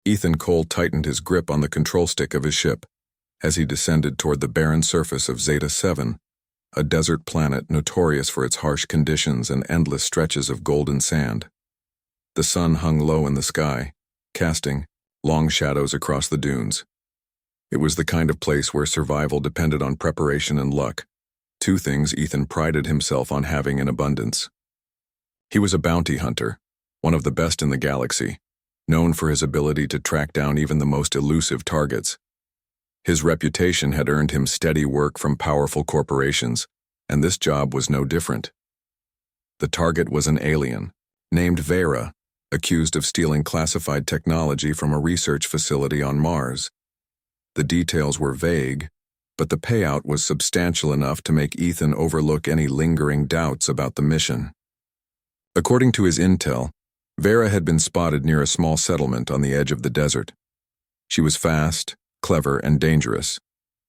Ethan Cole tightened his grip on the control stick of his ship as he descended toward the barren surface of Zeta 7, a desert planet notorious for its harsh conditions and endless stretches of golden sand. The sun hung low in the sky, casting long shadows across the dunes. It was the kind of place where survival depended on preparation and luck, two things Ethan prided himself on having in abundance. He was a bounty hunter, one of the best in the galaxy, known for his ability to track down even the most elusive targets. His reputation had earned him steady work from powerful corporations, and this job was no different. The target was an alien, named Vera, accused of stealing classified technology from a research facility on Mars. The details were vague, but the payout was substantial enough to make Ethan overlook any lingering doubts about the mission. According to his intel, Vera had been spotted near a small settlement on the edge of the desert. She was fast, clever, and dangerous,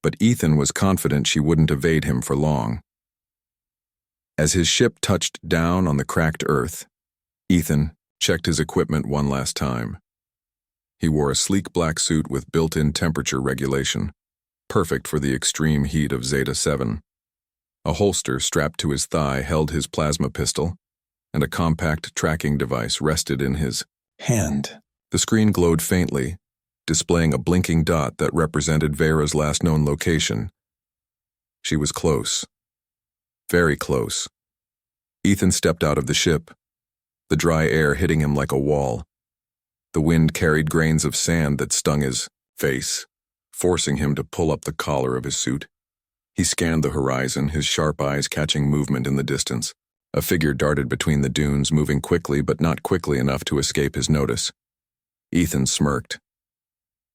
but Ethan was confident she wouldn't evade him for long. As his ship touched down on the cracked earth, Ethan checked his equipment one last time. He wore a sleek black suit with built-in temperature regulation, perfect for the extreme heat of Zeta 7. A holster strapped to his thigh held his plasma pistol, and a compact tracking device rested in his hand. The screen glowed faintly, displaying a blinking dot that represented Vera's last known location. She was close. Very close. Ethan stepped out of the ship, the dry air hitting him like a wall. The wind carried grains of sand that stung his face, forcing him to pull up the collar of his suit. He scanned the horizon, his sharp eyes catching movement in the distance. A figure darted between the dunes, moving quickly but not quickly enough to escape his notice. Ethan smirked.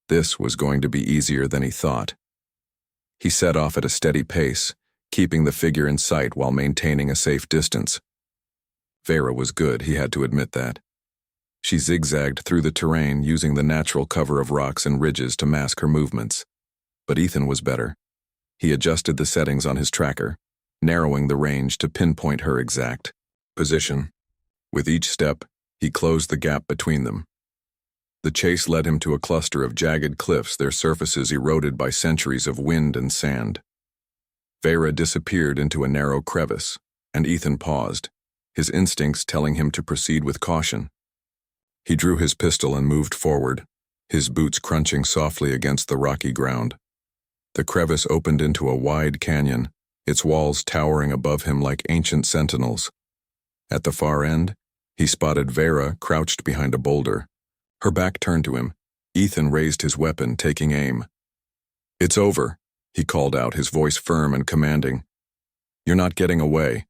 This was going to be easier than he thought. He set off at a steady pace, keeping the figure in sight while maintaining a safe distance. Vera was good, he had to admit that. She zigzagged through the terrain, using the natural cover of rocks and ridges to mask her movements. But Ethan was better. He adjusted the settings on his tracker, narrowing the range to pinpoint her exact position. With each step, he closed the gap between them. The chase led him to a cluster of jagged cliffs, their surfaces eroded by centuries of wind and sand. Vera disappeared into a narrow crevice, and Ethan paused, his instincts telling him to proceed with caution. He drew his pistol and moved forward, his boots crunching softly against the rocky ground. The crevice opened into a wide canyon, its walls towering above him like ancient sentinels. At the far end, he spotted Vera crouched behind a boulder. Her back turned to him. Ethan raised his weapon, taking aim. "It's over," he called out, his voice firm and commanding. "You're not getting away."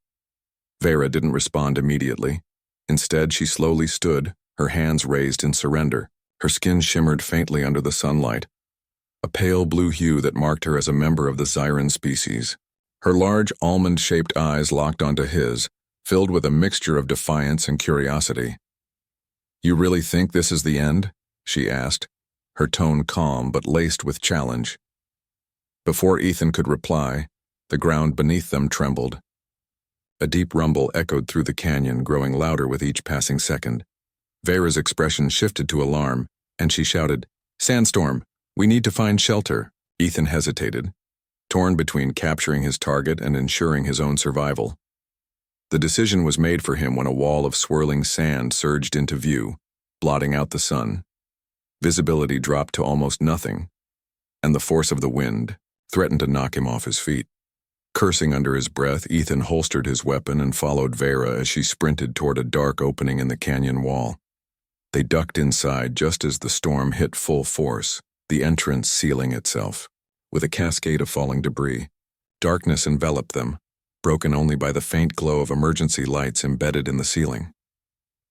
Vera didn't respond immediately. Instead, she slowly stood, her hands raised in surrender. Her skin shimmered faintly under the sunlight, a pale blue hue that marked her as a member of the Zyran species. Her large almond-shaped eyes locked onto his, filled with a mixture of defiance and curiosity. "You really think this is the end?" she asked, her tone calm but laced with challenge. Before Ethan could reply, the ground beneath them trembled. A deep rumble echoed through the canyon, growing louder with each passing second. Vera's expression shifted to alarm, and she shouted, "Sandstorm! We need to find shelter." Ethan hesitated, torn between capturing his target and ensuring his own survival. The decision was made for him when a wall of swirling sand surged into view, blotting out the sun. Visibility dropped to almost nothing, and the force of the wind threatened to knock him off his feet. Cursing under his breath, Ethan holstered his weapon and followed Vera as she sprinted toward a dark opening in the canyon wall. They ducked inside just as the storm hit full force, the entrance sealing itself, with a cascade of falling debris. Darkness enveloped them, broken only by the faint glow of emergency lights embedded in the ceiling.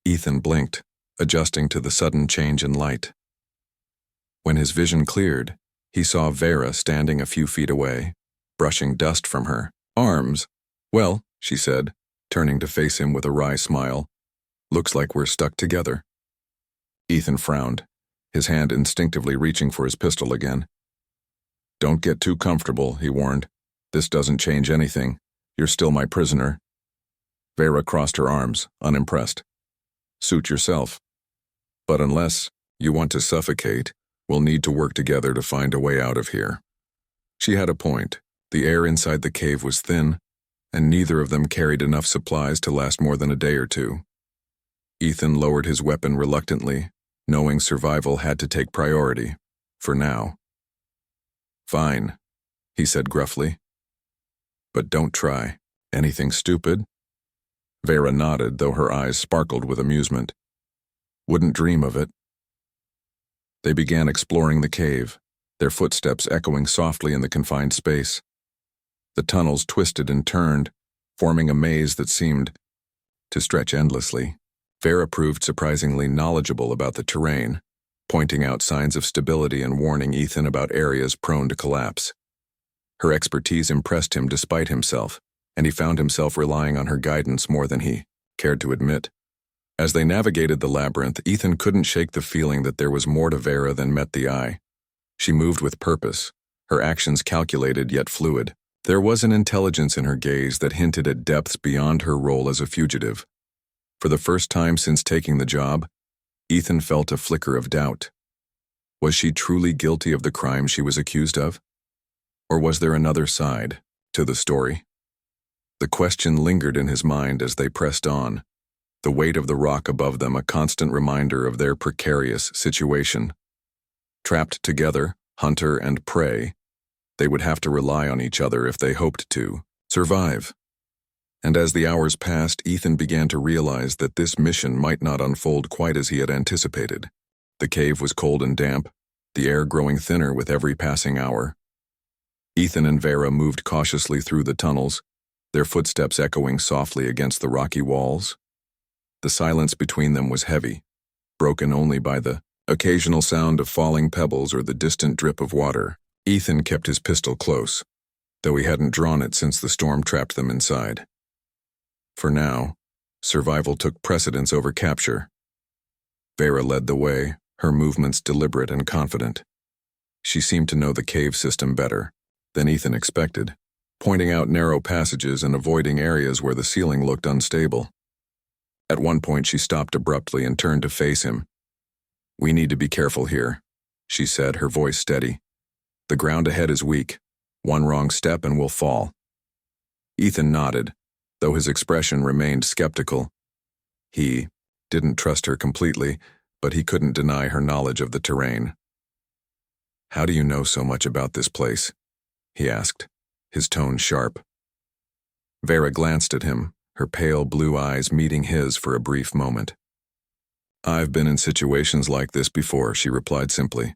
Ethan blinked, adjusting to the sudden change in light. When his vision cleared, he saw Vera standing a few feet away, brushing dust from her arms. "Well," she said, turning to face him with a wry smile, "looks like we're stuck together." Ethan frowned, his hand instinctively reaching for his pistol again. "Don't get too comfortable," he warned. "This doesn't change anything. You're still my prisoner." Vera crossed her arms, unimpressed. "Suit yourself. But unless You want to suffocate? We'll need to work together to find a way out of here. She had a point. The air inside the cave was thin, and neither of them carried enough supplies to last more than a day or two. Ethan lowered his weapon reluctantly, knowing survival had to take priority, for now. Fine, he said gruffly. But don't try. Anything stupid? Vera nodded, though her eyes sparkled with amusement. Wouldn't dream of it. They began exploring the cave, their footsteps echoing softly in the confined space. The tunnels twisted and turned, forming a maze that seemed to stretch endlessly. Vera proved surprisingly knowledgeable about the terrain, pointing out signs of stability and warning Ethan about areas prone to collapse. Her expertise impressed him despite himself, and he found himself relying on her guidance more than he cared to admit. As they navigated the labyrinth, Ethan couldn't shake the feeling that there was more to Vera than met the eye. She moved with purpose, her actions calculated yet fluid. There was an intelligence in her gaze that hinted at depths beyond her role as a fugitive. For the first time since taking the job, Ethan felt a flicker of doubt. Was she truly guilty of the crime she was accused of? Or was there another side to the story? The question lingered in his mind as they pressed on, the weight of the rock above them a constant reminder of their precarious situation. Trapped together, hunter and prey, they would have to rely on each other if they hoped to survive. And as the hours passed, Ethan began to realize that this mission might not unfold quite as he had anticipated. The cave was cold and damp, the air growing thinner with every passing hour. Ethan and Vera moved cautiously through the tunnels, their footsteps echoing softly against the rocky walls. The silence between them was heavy, broken only by the occasional sound of falling pebbles or the distant drip of water. Ethan kept his pistol close, though he hadn't drawn it since the storm trapped them inside. For now, survival took precedence over capture. Vera led the way, her movements deliberate and confident. She seemed to know the cave system better than Ethan expected, pointing out narrow passages and avoiding areas where the ceiling looked unstable. At one point she stopped abruptly and turned to face him. "We need to be careful here," she said, her voice steady. "The ground ahead is weak. One wrong step and we'll fall." Ethan nodded, though his expression remained skeptical. He didn't trust her completely, but he couldn't deny her knowledge of the terrain. "How do you know so much about this place?" he asked, his tone sharp. Vera glanced at him, her pale blue eyes meeting his for a brief moment. "I've been in situations like this before," she replied simply.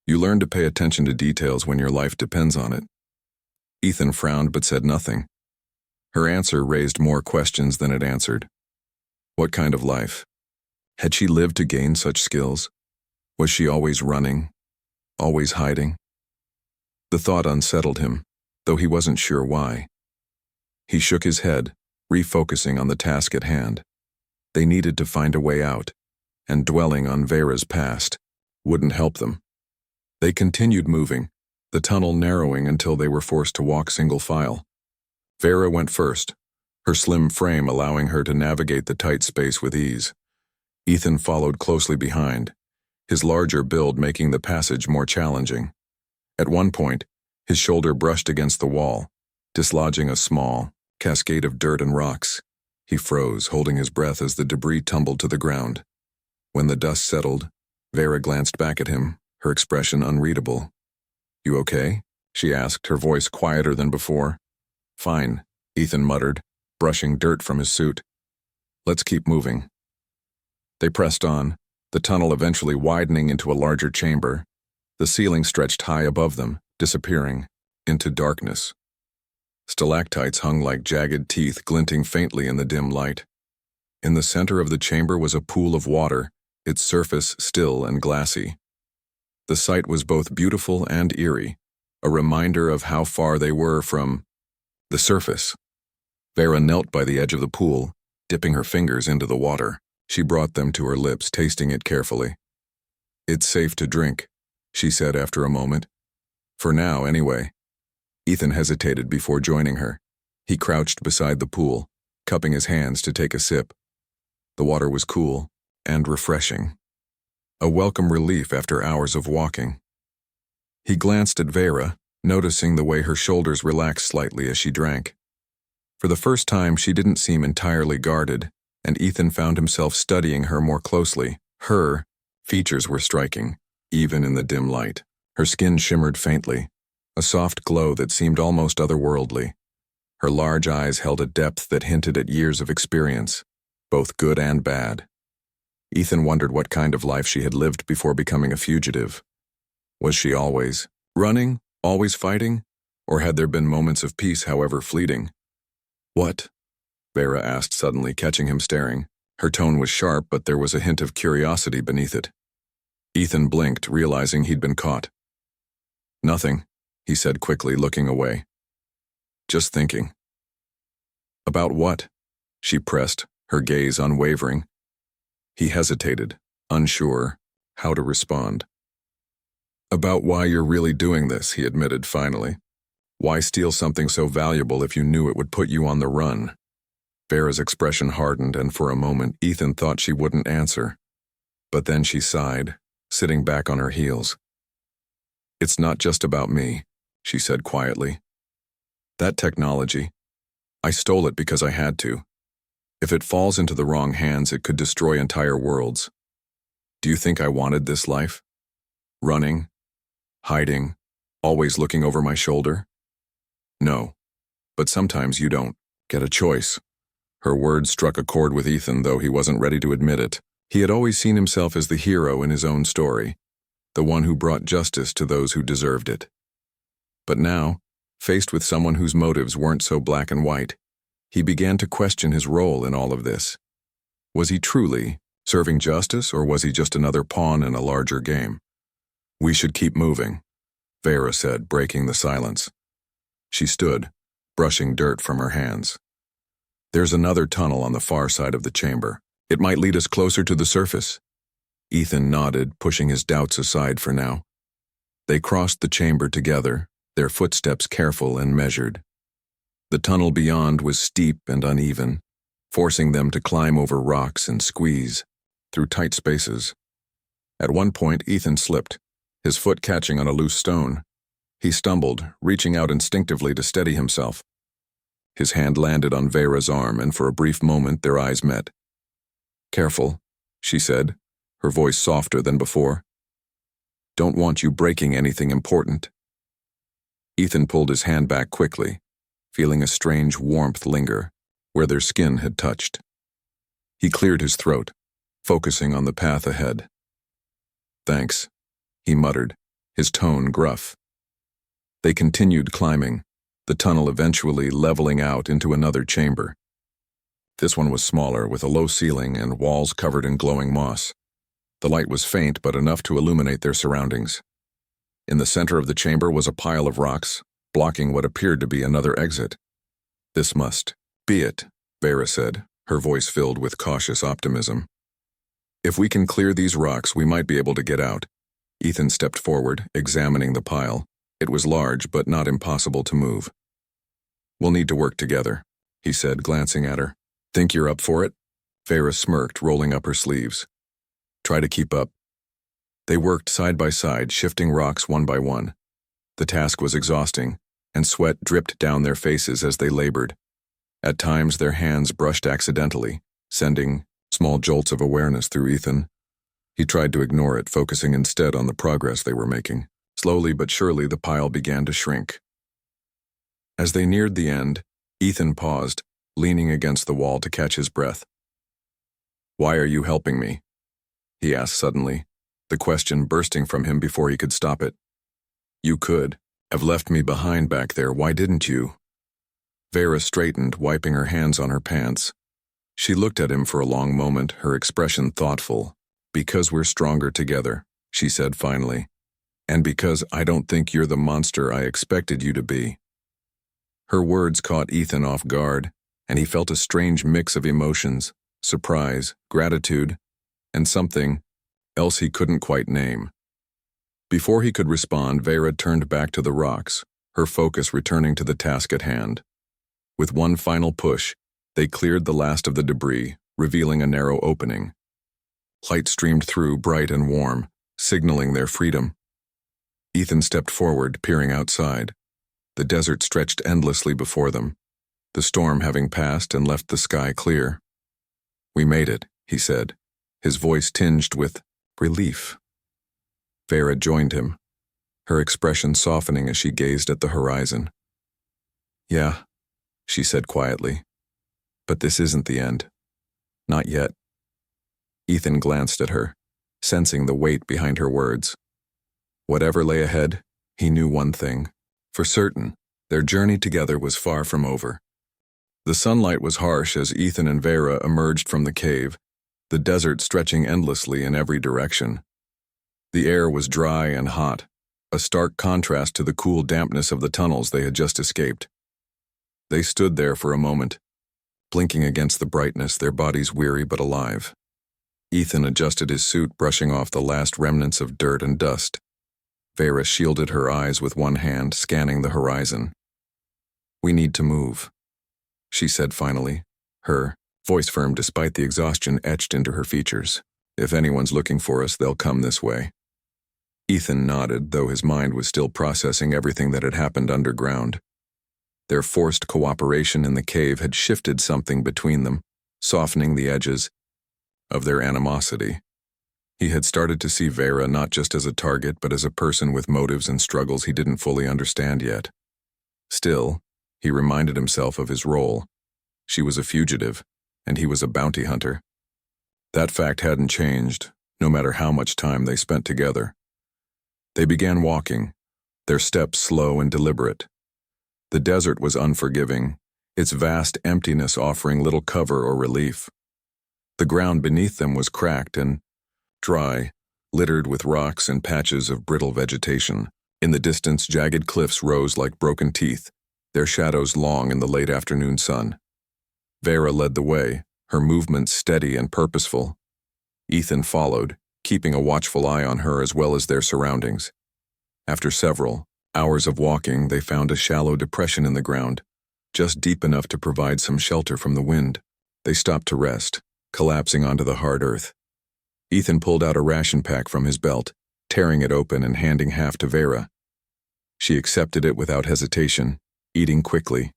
"You learn to pay attention to details when your life depends on it." Ethan frowned but said nothing. Her answer raised more questions than it answered. What kind of life? Had she lived to gain such skills? Was she always running? Always hiding? The thought unsettled him, though he wasn't sure why. He shook his head, refocusing on the task at hand. They needed to find a way out, and dwelling on Vera's past wouldn't help them. They continued moving, the tunnel narrowing until they were forced to walk single file. Vera went first, her slim frame allowing her to navigate the tight space with ease. Ethan followed closely behind, his larger build making the passage more challenging. At one point, his shoulder brushed against the wall, dislodging a small cascade of dirt and rocks. He froze, holding his breath as the debris tumbled to the ground. When the dust settled, Vera glanced back at him, her expression unreadable. "You okay?" she asked, her voice quieter than before. "Fine," Ethan muttered, brushing dirt from his suit. "Let's keep moving." They pressed on, the tunnel eventually widening into a larger chamber. The ceiling stretched high above them, disappearing into darkness. Stalactites hung like jagged teeth, glinting faintly in the dim light. In the center of the chamber was a pool of water, its surface still and glassy. The sight was both beautiful and eerie, a reminder of how far they were from the surface. Vera knelt by the edge of the pool, dipping her fingers into the water. She brought them to her lips, tasting it carefully. "It's safe to drink," she said after a moment. "For now, anyway." Ethan hesitated before joining her. He crouched beside the pool, cupping his hands to take a sip. The water was cool and refreshing. a welcome relief after hours of walking. He glanced at Vera, noticing the way her shoulders relaxed slightly as she drank. For the first time, she didn't seem entirely guarded, and Ethan found himself studying her more closely. Her features were striking, even in the dim light. Her skin shimmered faintly, a soft glow that seemed almost otherworldly. Her large eyes held a depth that hinted at years of experience, both good and bad. Ethan wondered what kind of life she had lived before becoming a fugitive. Was she always running, always fighting, or had there been moments of peace, however fleeting? "What?" Vera asked suddenly, catching him staring. Her tone was sharp, but there was a hint of curiosity beneath it. Ethan blinked, realizing he'd been caught. "Nothing," he said quickly, looking away. "Just thinking." "About what?" she pressed, her gaze unwavering. He hesitated, unsure how to respond. "About why you're really doing this," he admitted finally. "Why steal something so valuable if you knew it would put you on the run?" Vera's expression hardened, and for a moment Ethan thought she wouldn't answer. But then she sighed, sitting back on her heels. "It's not just about me," she said quietly. "That technology, I stole it because I had to. If it falls into the wrong hands, it could destroy entire worlds. Do you think I wanted this life? Running, hiding, always looking over my shoulder? No, but sometimes you don't get a choice." Her words struck a chord with Ethan, though he wasn't ready to admit it. He had always seen himself as the hero in his own story, the one who brought justice to those who deserved it. But now, faced with someone whose motives weren't so black and white, he began to question his role in all of this. Was he truly serving justice, or was he just another pawn in a larger game? "We should keep moving," Vera said, breaking the silence. She stood, brushing dirt from her hands. "There's another tunnel on the far side of the chamber. It might lead us closer to the surface." Ethan nodded, pushing his doubts aside for now. They crossed the chamber together, their footsteps careful and measured. The tunnel beyond was steep and uneven, forcing them to climb over rocks and squeeze through tight spaces. At one point, Ethan slipped, his foot catching on a loose stone. He stumbled, reaching out instinctively to steady himself. His hand landed on Vera's arm, and for a brief moment their eyes met. "Careful," she said, her voice softer than before. "Don't want you breaking anything important." Ethan pulled his hand back quickly, feeling a strange warmth linger where their skin had touched. He cleared his throat, focusing on the path ahead. "Thanks," he muttered, his tone gruff. They continued climbing, the tunnel eventually leveling out into another chamber. This one was smaller, with a low ceiling and walls covered in glowing moss. The light was faint, but enough to illuminate their surroundings. In the center of the chamber was a pile of rocks, blocking what appeared to be another exit. "This must be it," Vera said, her voice filled with cautious optimism. "If we can clear these rocks, we might be able to get out." Ethan stepped forward, examining the pile. It was large, but not impossible to move. "We'll need to work together," he said, glancing at her. "Think you're up for it?" Vera smirked, rolling up her sleeves. "Try to keep up." They worked side by side, shifting rocks one by one. The task was exhausting, and sweat dripped down their faces as they labored. At times, their hands brushed accidentally, sending small jolts of awareness through Ethan. He tried to ignore it, focusing instead on the progress they were making. Slowly but surely, the pile began to shrink. As they neared the end, Ethan paused, leaning against the wall to catch his breath. "Why are you helping me?" he asked suddenly, the question bursting from him before he could stop it. "You could have left me behind back there. Why didn't you?" Vera straightened, wiping her hands on her pants. She looked at him for a long moment, her expression thoughtful. "Because we're stronger together," she said finally. "And because I don't think you're the monster I expected you to be." Her words caught Ethan off guard, and he felt a strange mix of emotions, surprise, gratitude, and something else he couldn't quite name. Before he could respond, Vera turned back to the rocks, her focus returning to the task at hand. With one final push, they cleared the last of the debris, revealing a narrow opening. Light streamed through, bright and warm, signaling their freedom. Ethan stepped forward, peering outside. The desert stretched endlessly before them, the storm having passed and left the sky clear. "We made it," he said, his voice tinged with relief. Vera joined him, her expression softening as she gazed at the horizon. "Yeah," she said quietly, "but this isn't the end. Not yet." Ethan glanced at her, sensing the weight behind her words. Whatever lay ahead, he knew one thing. For certain, their journey together was far from over. The sunlight was harsh as Ethan and Vera emerged from the cave, the desert stretching endlessly in every direction. The air was dry and hot, a stark contrast to the cool dampness of the tunnels they had just escaped. They stood there for a moment, blinking against the brightness, their bodies weary but alive. Ethan adjusted his suit, brushing off the last remnants of dirt and dust. Vera shielded her eyes with one hand, scanning the horizon. "We need to move," she said finally, her voice firm despite the exhaustion etched into her features. "If anyone's looking for us, they'll come this way." Ethan nodded, though his mind was still processing everything that had happened underground. Their forced cooperation in the cave had shifted something between them, softening the edges of their animosity. He had started to see Vera not just as a target, but as a person with motives and struggles he didn't fully understand yet. Still, he reminded himself of his role. She was a fugitive, and he was a bounty hunter. That fact hadn't changed, no matter how much time they spent together. They began walking, their steps slow and deliberate. The desert was unforgiving, its vast emptiness offering little cover or relief. The ground beneath them was cracked and dry, littered with rocks and patches of brittle vegetation. In the distance, jagged cliffs rose like broken teeth, their shadows long in the late afternoon sun. Vera led the way, her movements steady and purposeful. Ethan followed, keeping a watchful eye on her as well as their surroundings. After several hours of walking, they found a shallow depression in the ground, just deep enough to provide some shelter from the wind. They stopped to rest, collapsing onto the hard earth. Ethan pulled out a ration pack from his belt, tearing it open and handing half to Vera. She accepted it without hesitation, eating quickly.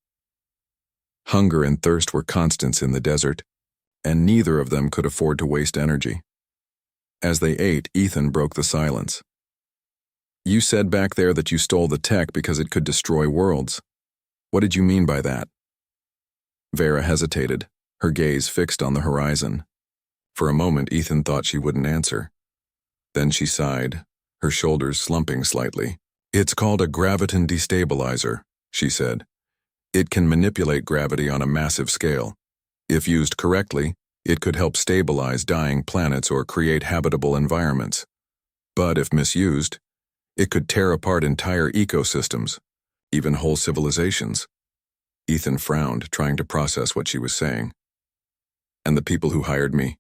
Hunger and thirst were constants in the desert, and neither of them could afford to waste energy. As they ate, Ethan broke the silence. "You said back there that you stole the tech because it could destroy worlds. What did you mean by that?" Vera hesitated, her gaze fixed on the horizon. For a moment, Ethan thought she wouldn't answer. Then she sighed, her shoulders slumping slightly. "It's called a graviton destabilizer," she said. "It can manipulate gravity on a massive scale. If used correctly, it could help stabilize dying planets or create habitable environments. But if misused, it could tear apart entire ecosystems, even whole civilizations." Ethan frowned, trying to process what she was saying. "And the people who hired me?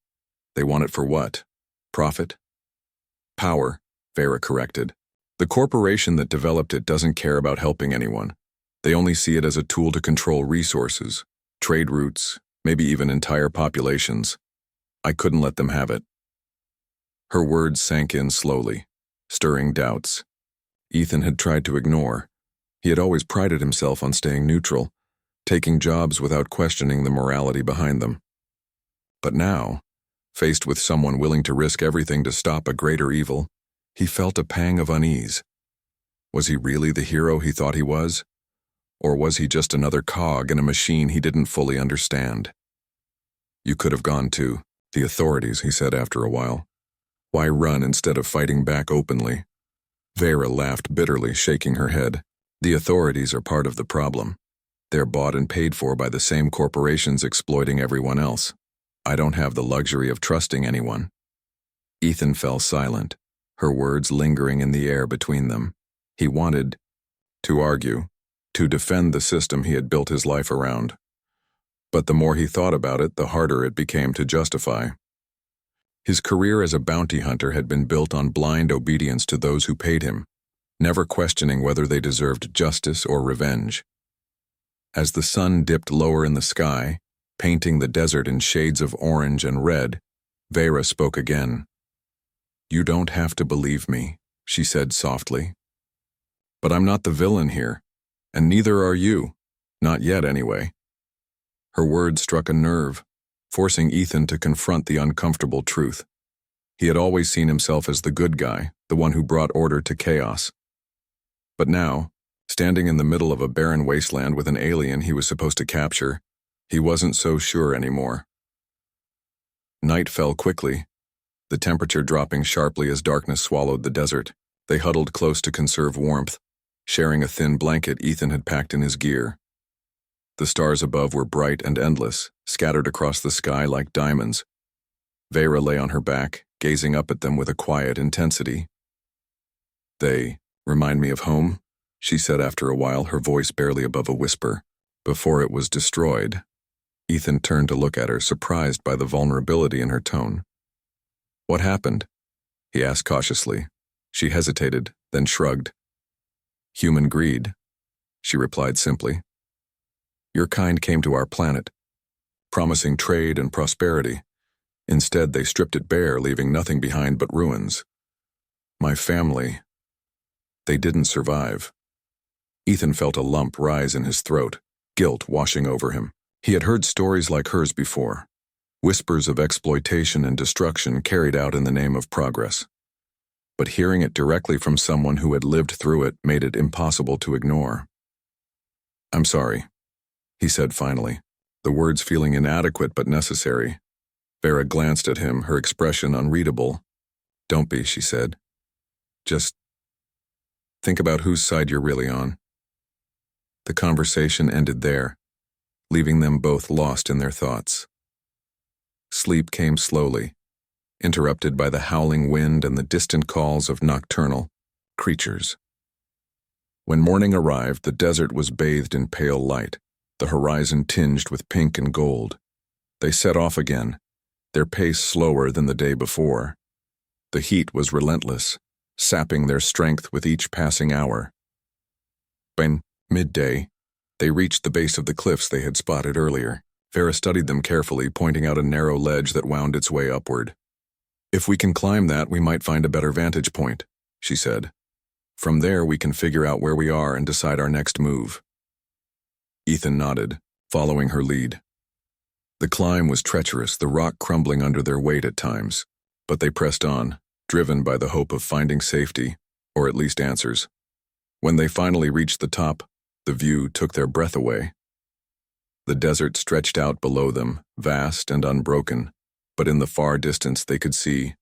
They want it for what? Profit?" "Power," Vera corrected. "The corporation that developed it doesn't care about helping anyone. They only see it as a tool to control resources, trade routes, maybe even entire populations. I couldn't let them have it." Her words sank in slowly, stirring doubts. Ethan had tried to ignore. He had always prided himself on staying neutral, taking jobs without questioning the morality behind them. But now, faced with someone willing to risk everything to stop a greater evil, he felt a pang of unease. Was he really the hero he thought he was? Or was he just another cog in a machine he didn't fully understand? "You could have gone to the authorities," he said after a while. "Why run instead of fighting back openly?" Vera laughed bitterly, shaking her head. "The authorities are part of the problem. They're bought and paid for by the same corporations exploiting everyone else. I don't have the luxury of trusting anyone." Ethan fell silent, her words lingering in the air between them. He wanted to argue, to defend the system he had built his life around. But the more he thought about it, the harder it became to justify. His career as a bounty hunter had been built on blind obedience to those who paid him, never questioning whether they deserved justice or revenge. As the sun dipped lower in the sky, painting the desert in shades of orange and red, Vera spoke again. "You don't have to believe me," she said softly. "But I'm not the villain here, and neither are you. Not yet, anyway." Her words struck a nerve, forcing Ethan to confront the uncomfortable truth. He had always seen himself as the good guy, the one who brought order to chaos. But now, standing in the middle of a barren wasteland with an alien he was supposed to capture, he wasn't so sure anymore. Night fell quickly, the temperature dropping sharply as darkness swallowed the desert. They huddled close to conserve warmth, sharing a thin blanket Ethan had packed in his gear. The stars above were bright and endless, scattered across the sky like diamonds. Vera lay on her back, gazing up at them with a quiet intensity. "They remind me of home," she said after a while, her voice barely above a whisper. "Before it was destroyed." Ethan turned to look at her, surprised by the vulnerability in her tone. "What happened?" he asked cautiously. She hesitated, then shrugged. "Human greed," she replied simply. "Your kind came to our planet, promising trade and prosperity. Instead, they stripped it bare, leaving nothing behind but ruins. My family, they didn't survive." Ethan felt a lump rise in his throat, guilt washing over him. He had heard stories like hers before, whispers of exploitation and destruction carried out in the name of progress. But hearing it directly from someone who had lived through it made it impossible to ignore. "I'm sorry," he said finally, the words feeling inadequate but necessary. Vera glanced at him, her expression unreadable. "Don't be," she said. "Just think about whose side you're really on." The conversation ended there, leaving them both lost in their thoughts. Sleep came slowly, interrupted by the howling wind and the distant calls of nocturnal creatures. When morning arrived, the desert was bathed in pale light, the horizon tinged with pink and gold. They set off again, their pace slower than the day before. The heat was relentless, sapping their strength with each passing hour. By midday, they reached the base of the cliffs they had spotted earlier. Vera studied them carefully, pointing out a narrow ledge that wound its way upward. "If we can climb that, we might find a better vantage point," she said. "From there, we can figure out where we are and decide our next move." Ethan nodded, following her lead. The climb was treacherous, the rock crumbling under their weight at times, but they pressed on, driven by the hope of finding safety, or at least answers. When they finally reached the top, the view took their breath away. The desert stretched out below them, vast and unbroken, but in the far distance they could see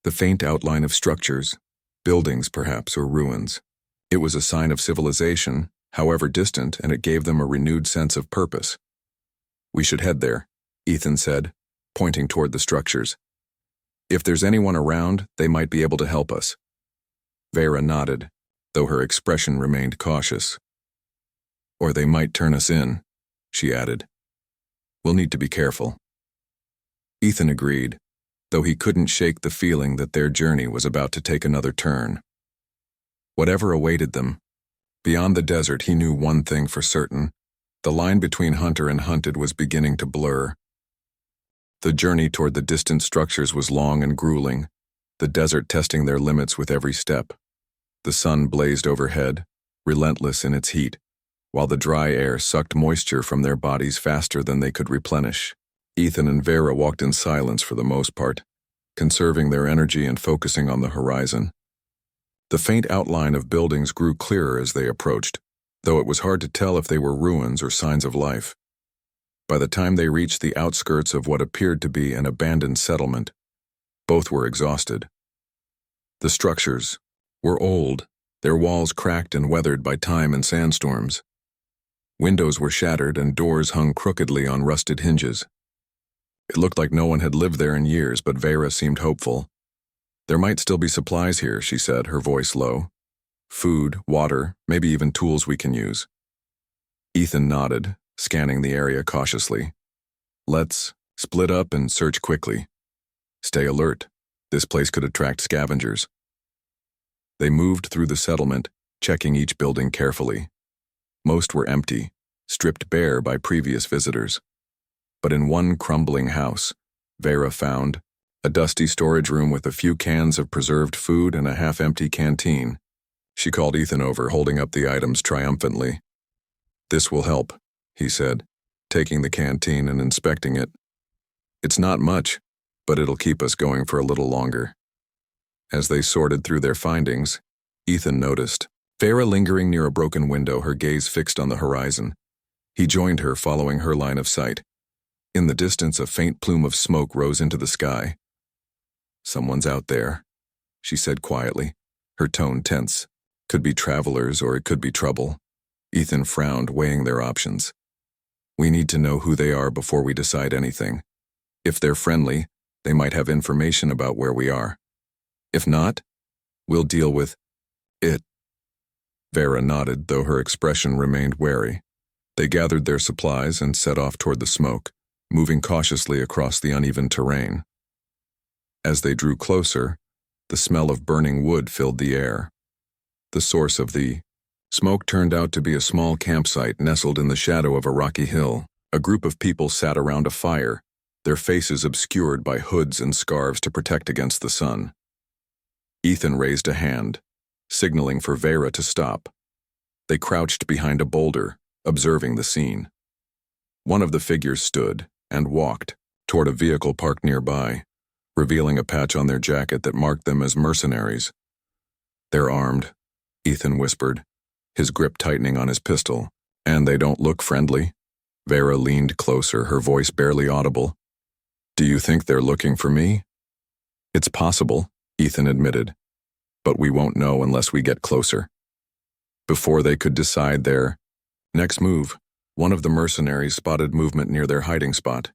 the faint outline of structures, buildings perhaps, or ruins. It was a sign of civilization, however distant, and it gave them a renewed sense of purpose. "We should head there," Ethan said, pointing toward the structures. "If there's anyone around, they might be able to help us." Vera nodded, though her expression remained cautious. "Or they might turn us in," she added. "We'll need to be careful." Ethan agreed, though he couldn't shake the feeling that their journey was about to take another turn. Whatever awaited them, beyond the desert, he knew one thing for certain: the line between hunter and hunted was beginning to blur. The journey toward the distant structures was long and grueling, the desert testing their limits with every step. The sun blazed overhead, relentless in its heat, while the dry air sucked moisture from their bodies faster than they could replenish. Ethan and Vera walked in silence for the most part, conserving their energy and focusing on the horizon. The faint outline of buildings grew clearer as they approached, though it was hard to tell if they were ruins or signs of life. By the time they reached the outskirts of what appeared to be an abandoned settlement, both were exhausted. The structures were old, their walls cracked and weathered by time and sandstorms. Windows were shattered and doors hung crookedly on rusted hinges. It looked like no one had lived there in years, but Vera seemed hopeful. "There might still be supplies here," she said, her voice low. "Food, water, maybe even tools we can use." Ethan nodded, scanning the area cautiously. "Let's split up and search quickly. Stay alert. This place could attract scavengers." They moved through the settlement, checking each building carefully. Most were empty, stripped bare by previous visitors. But in one crumbling house, Vera found A dusty storage room with a few cans of preserved food and a half-empty canteen. She called Ethan over, holding up the items triumphantly. "This will help," he said, taking the canteen and inspecting it. "It's not much, but it'll keep us going for a little longer." As they sorted through their findings, Ethan noticed Farah lingering near a broken window, her gaze fixed on the horizon. He joined her, following her line of sight. In the distance, a faint plume of smoke rose into the sky. "Someone's out there," she said quietly, her tone tense. "Could be travelers or it could be trouble." Ethan frowned, weighing their options. "We need to know who they are before we decide anything. If they're friendly, they might have information about where we are. If not, we'll deal with it." Vera nodded, though her expression remained wary. They gathered their supplies and set off toward the smoke, moving cautiously across the uneven terrain. As they drew closer, the smell of burning wood filled the air. The source of the smoke turned out to be a small campsite nestled in the shadow of a rocky hill. A group of people sat around a fire, their faces obscured by hoods and scarves to protect against the sun. Ethan raised a hand, signaling for Vera to stop. They crouched behind a boulder, observing the scene. One of the figures stood and walked toward a vehicle parked nearby, revealing a patch on their jacket that marked them as mercenaries. "They're armed," Ethan whispered, his grip tightening on his pistol. "And they don't look friendly." Vera leaned closer, her voice barely audible. "Do you think they're looking for me?" "It's possible," Ethan admitted, "but we won't know unless we get closer." Before they could decide their next move, one of the mercenaries spotted movement near their hiding spot.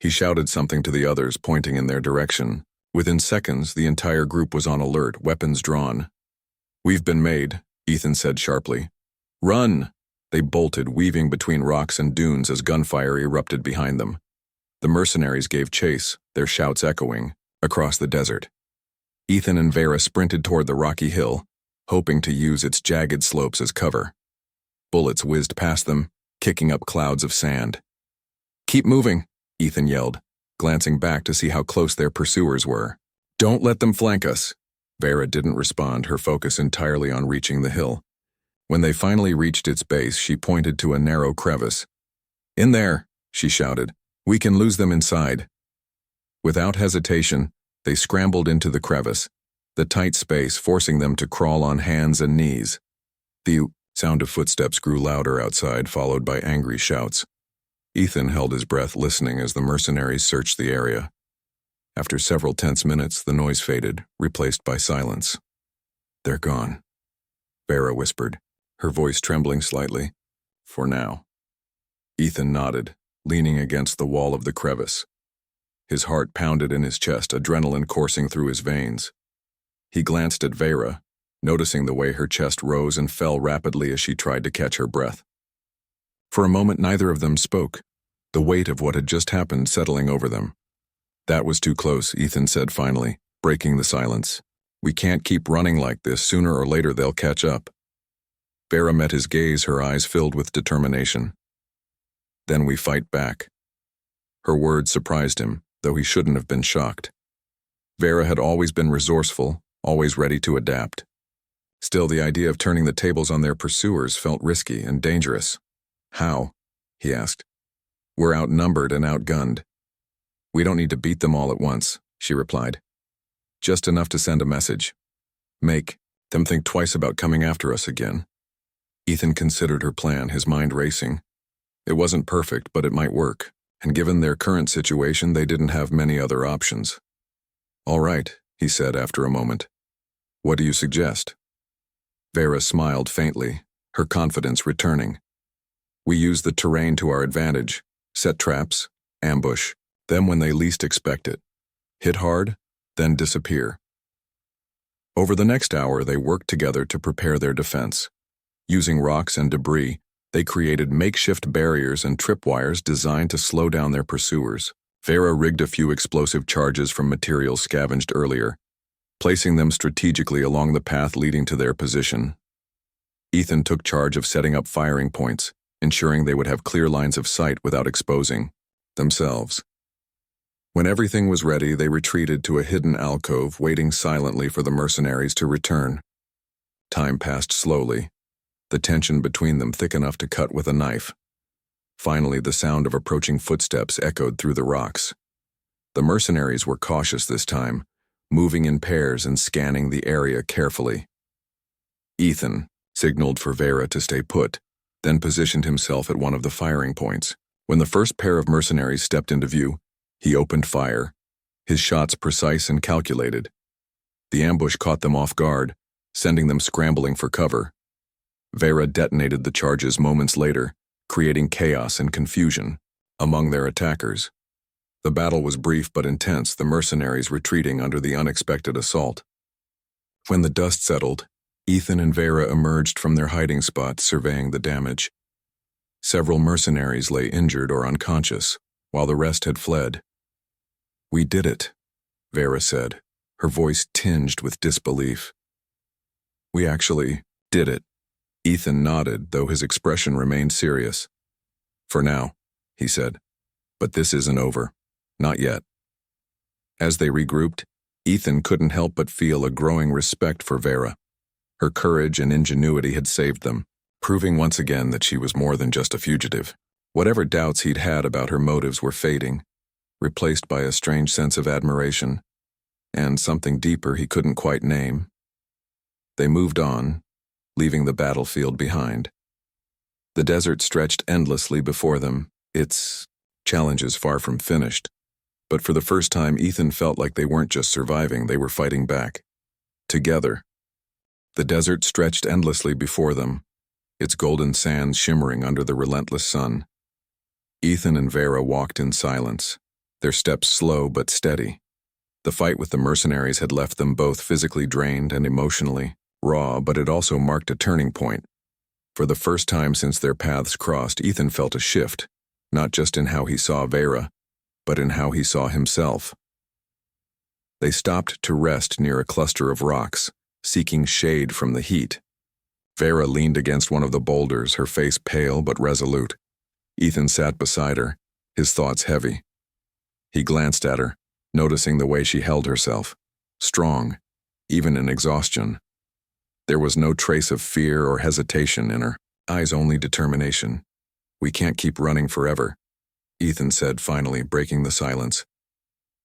He shouted something to the others, pointing in their direction. Within seconds, the entire group was on alert, weapons drawn. "We've been made," Ethan said sharply. "Run!" They bolted, weaving between rocks and dunes as gunfire erupted behind them. The mercenaries gave chase, their shouts echoing across the desert. Ethan and Vera sprinted toward the rocky hill, hoping to use its jagged slopes as cover. Bullets whizzed past them, kicking up clouds of sand. "Keep moving," Ethan yelled, glancing back to see how close their pursuers were. "Don't let them flank us." Vera didn't respond, her focus entirely on reaching the hill. When they finally reached its base, she pointed to a narrow crevice. "In there," she shouted. "We can lose them inside." Without hesitation, they scrambled into the crevice, the tight space forcing them to crawl on hands and knees. The sound of footsteps grew louder outside, followed by angry shouts. Ethan held his breath, listening as the mercenaries searched the area. After several tense minutes, the noise faded, replaced by silence. "They're gone," Vera whispered, her voice trembling slightly. "For now." Ethan nodded, leaning against the wall of the crevice. His heart pounded in his chest, adrenaline coursing through his veins. He glanced at Vera, noticing the way her chest rose and fell rapidly as she tried to catch her breath. For a moment, neither of them spoke, the weight of what had just happened settling over them. "That was too close," Ethan said finally, breaking the silence. "We can't keep running like this. Sooner or later they'll catch up." Vera met his gaze, her eyes filled with determination. "Then we fight back." Her words surprised him, though he shouldn't have been shocked. Vera had always been resourceful, always ready to adapt. Still, the idea of turning the tables on their pursuers felt risky and dangerous. "How?" he asked. "We're outnumbered and outgunned." "We don't need to beat them all at once," she replied. "Just enough to send a message. Make them think twice about coming after us again." Ethan considered her plan, his mind racing. It wasn't perfect, but it might work, and given their current situation, they didn't have many other options. "All right," he said after a moment. "What do you suggest?" Vera smiled faintly, her confidence returning. "We use the terrain to our advantage, set traps, ambush, them when they least expect it. Hit hard, then disappear." Over the next hour, they worked together to prepare their defense. Using rocks and debris, they created makeshift barriers and tripwires designed to slow down their pursuers. Vera rigged a few explosive charges from materials scavenged earlier, placing them strategically along the path leading to their position. Ethan took charge of setting up firing points, ensuring they would have clear lines of sight without exposing themselves. When everything was ready, they retreated to a hidden alcove, waiting silently for the mercenaries to return. Time passed slowly, the tension between them thick enough to cut with a knife. Finally, the sound of approaching footsteps echoed through the rocks. The mercenaries were cautious this time, moving in pairs and scanning the area carefully. Ethan signaled for Vera to stay put, then positioned himself at one of the firing points. When the first pair of mercenaries stepped into view, he opened fire, his shots precise and calculated. The ambush caught them off guard, sending them scrambling for cover. Vera detonated the charges moments later, creating chaos and confusion among their attackers. The battle was brief but intense, the mercenaries retreating under the unexpected assault. When the dust settled, Ethan and Vera emerged from their hiding spots, surveying the damage. Several mercenaries lay injured or unconscious, while the rest had fled. "We did it," Vera said, her voice tinged with disbelief. "We actually did it." Ethan nodded, though his expression remained serious. "For now," he said, "but this isn't over. Not yet." As they regrouped, Ethan couldn't help but feel a growing respect for Vera. Her courage and ingenuity had saved them, proving once again that she was more than just a fugitive. Whatever doubts he'd had about her motives were fading, replaced by a strange sense of admiration, and something deeper he couldn't quite name. They moved on, leaving the battlefield behind. The desert stretched endlessly before them, its challenges far from finished. But for the first time, Ethan felt like they weren't just surviving, they were fighting back. Together. The desert stretched endlessly before them, its golden sands shimmering under the relentless sun. Ethan and Vera walked in silence, their steps slow but steady. The fight with the mercenaries had left them both physically drained and emotionally raw, but it also marked a turning point. For the first time since their paths crossed, Ethan felt a shift, not just in how he saw Vera, but in how he saw himself. They stopped to rest near a cluster of rocks, seeking shade from the heat. Vera leaned against one of the boulders, her face pale but resolute. Ethan sat beside her, his thoughts heavy. He glanced at her, noticing the way she held herself, strong, even in exhaustion. There was no trace of fear or hesitation in her eyes, only determination. "We can't keep running forever," Ethan said, finally breaking the silence.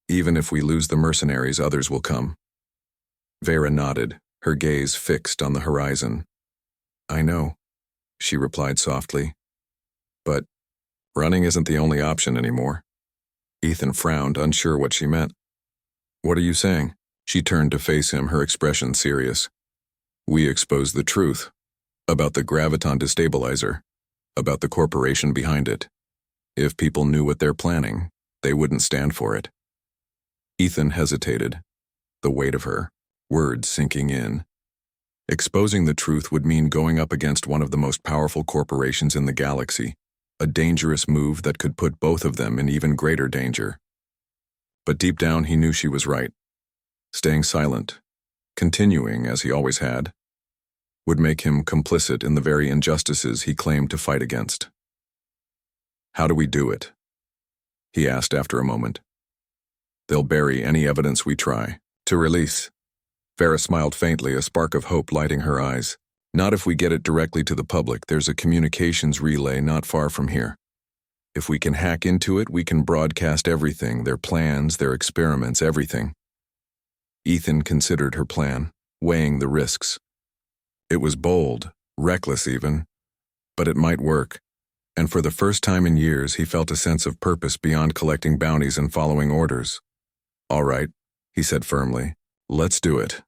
"Even if we lose the mercenaries, others will come." Vera nodded, her gaze fixed on the horizon. "I know," she replied softly. "But running isn't the only option anymore." Ethan frowned, unsure what she meant. "What are you saying?" She turned to face him, her expression serious. "We exposed the truth about the graviton destabilizer, about the corporation behind it. If people knew what they're planning, they wouldn't stand for it." Ethan hesitated, the weight of her words sinking in. Exposing the truth would mean going up against one of the most powerful corporations in the galaxy, a dangerous move that could put both of them in even greater danger. But deep down he knew she was right. Staying silent, continuing as he always had, would make him complicit in the very injustices he claimed to fight against. "How do we do it?" he asked after a moment. "They'll bury any evidence we try to release." Vera smiled faintly, a spark of hope lighting her eyes. "Not if we get it directly to the public. There's a communications relay not far from here. If we can hack into it, we can broadcast everything, their plans, their experiments, everything." Ethan considered her plan, weighing the risks. It was bold, reckless even, but it might work, and for the first time in years he felt a sense of purpose beyond collecting bounties and following orders. "All right," he said firmly, "let's do it."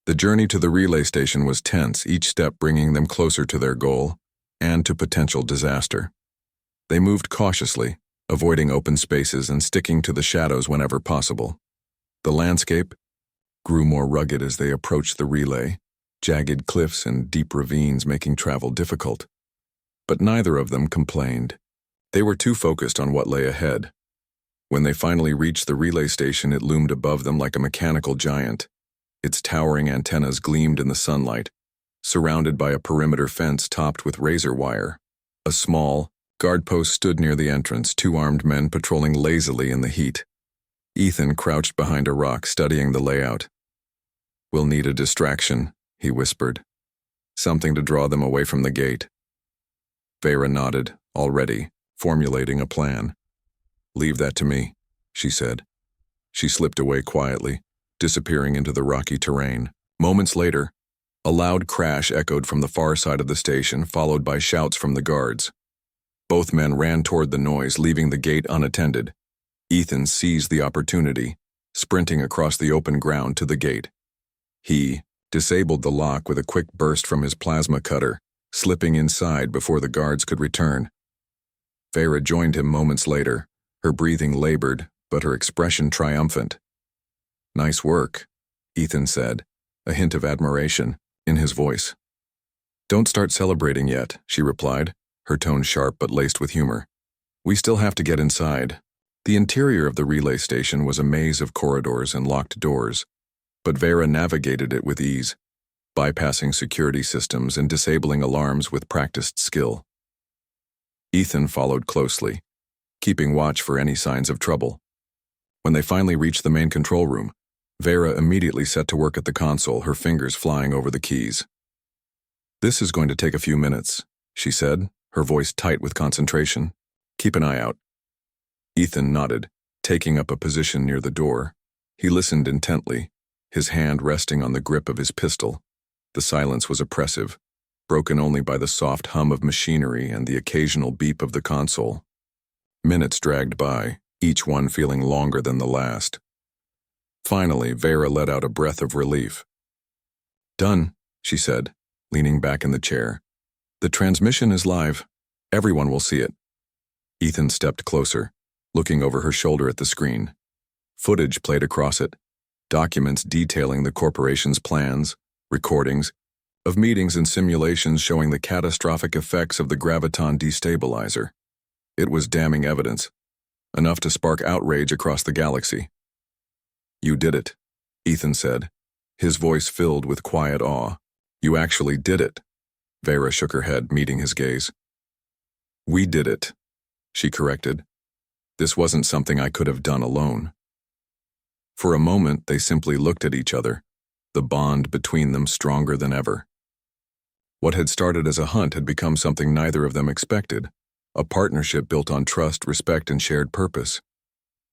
The journey to the relay station was tense, each step bringing them closer to their goal and to potential disaster. They moved cautiously, avoiding open spaces and sticking to the shadows whenever possible. The landscape grew more rugged as they approached the relay, jagged cliffs and deep ravines making travel difficult. But neither of them complained. They were too focused on what lay ahead. When they finally reached the relay station, it loomed above them like a mechanical giant. Its towering antennas gleamed in the sunlight, surrounded by a perimeter fence topped with razor wire. A small guard post stood near the entrance, two armed men patrolling lazily in the heat. Ethan crouched behind a rock studying the layout. "We'll need a distraction," he whispered. "Something to draw them away from the gate." Vera nodded, already formulating a plan. "Leave that to me," she said. She slipped away quietly, disappearing into the rocky terrain. Moments later, a loud crash echoed from the far side of the station, followed by shouts from the guards. Both men ran toward the noise, leaving the gate unattended. Ethan seized the opportunity, sprinting across the open ground to the gate. He disabled the lock with a quick burst from his plasma cutter, slipping inside before the guards could return. Vera joined him moments later, her breathing labored, but her expression triumphant. "Nice work," Ethan said, a hint of admiration in his voice. "Don't start celebrating yet," she replied, her tone sharp but laced with humor. "We still have to get inside." The interior of the relay station was a maze of corridors and locked doors, but Vera navigated it with ease, bypassing security systems and disabling alarms with practiced skill. Ethan followed closely, keeping watch for any signs of trouble. When they finally reached the main control room, Vera immediately set to work at the console, her fingers flying over the keys. "This is going to take a few minutes," she said, her voice tight with concentration. "Keep an eye out." Ethan nodded, taking up a position near the door. He listened intently, his hand resting on the grip of his pistol. The silence was oppressive, broken only by the soft hum of machinery and the occasional beep of the console. Minutes dragged by, each one feeling longer than the last. Finally, Vera let out a breath of relief. "Done," she said, leaning back in the chair. "The transmission is live. Everyone will see it." Ethan stepped closer, looking over her shoulder at the screen. Footage played across it, documents detailing the corporation's plans, recordings of meetings and simulations showing the catastrophic effects of the graviton destabilizer. It was damning evidence, enough to spark outrage across the galaxy. "You did it," Ethan said, his voice filled with quiet awe. "You actually did it." Vera shook her head, meeting his gaze. "We did it," she corrected. "This wasn't something I could have done alone." For a moment, they simply looked at each other, the bond between them stronger than ever. What had started as a hunt had become something neither of them expected, a partnership built on trust, respect, and shared purpose.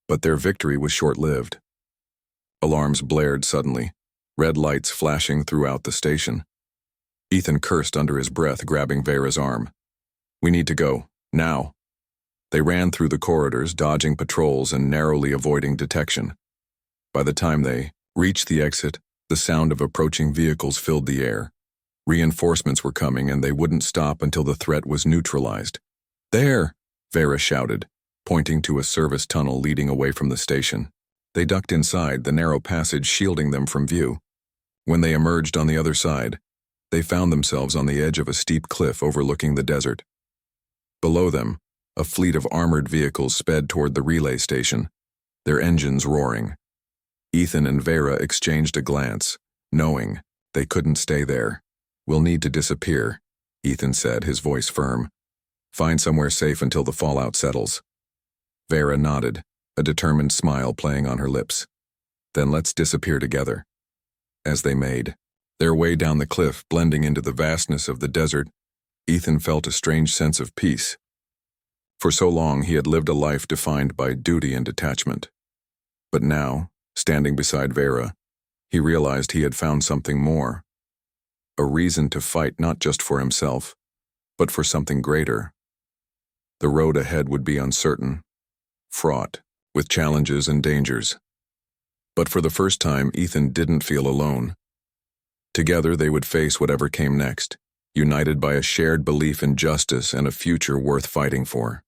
But their victory was short-lived. Alarms blared suddenly, red lights flashing throughout the station. Ethan cursed under his breath, grabbing Vera's arm. "We need to go, now." They ran through the corridors, dodging patrols and narrowly avoiding detection. By the time they reached the exit, the sound of approaching vehicles filled the air. Reinforcements were coming, and they wouldn't stop until the threat was neutralized. "There!" Vera shouted, pointing to a service tunnel leading away from the station. They ducked inside, the narrow passage shielding them from view. When they emerged on the other side, they found themselves on the edge of a steep cliff overlooking the desert. Below them, a fleet of armored vehicles sped toward the relay station, their engines roaring. Ethan and Vera exchanged a glance, knowing they couldn't stay there. "We'll need to disappear," Ethan said, his voice firm. "Find somewhere safe until the fallout settles." Vera nodded, a determined smile playing on her lips. "Then let's disappear together." As they made their way down the cliff, blending into the vastness of the desert, Ethan felt a strange sense of peace. For so long he had lived a life defined by duty and detachment. But now, standing beside Vera, he realized he had found something more. A reason to fight not just for himself, but for something greater. The road ahead would be uncertain, fraught with challenges and dangers. But for the first time, Ethan didn't feel alone. Together they would face whatever came next, united by a shared belief in justice and a future worth fighting for.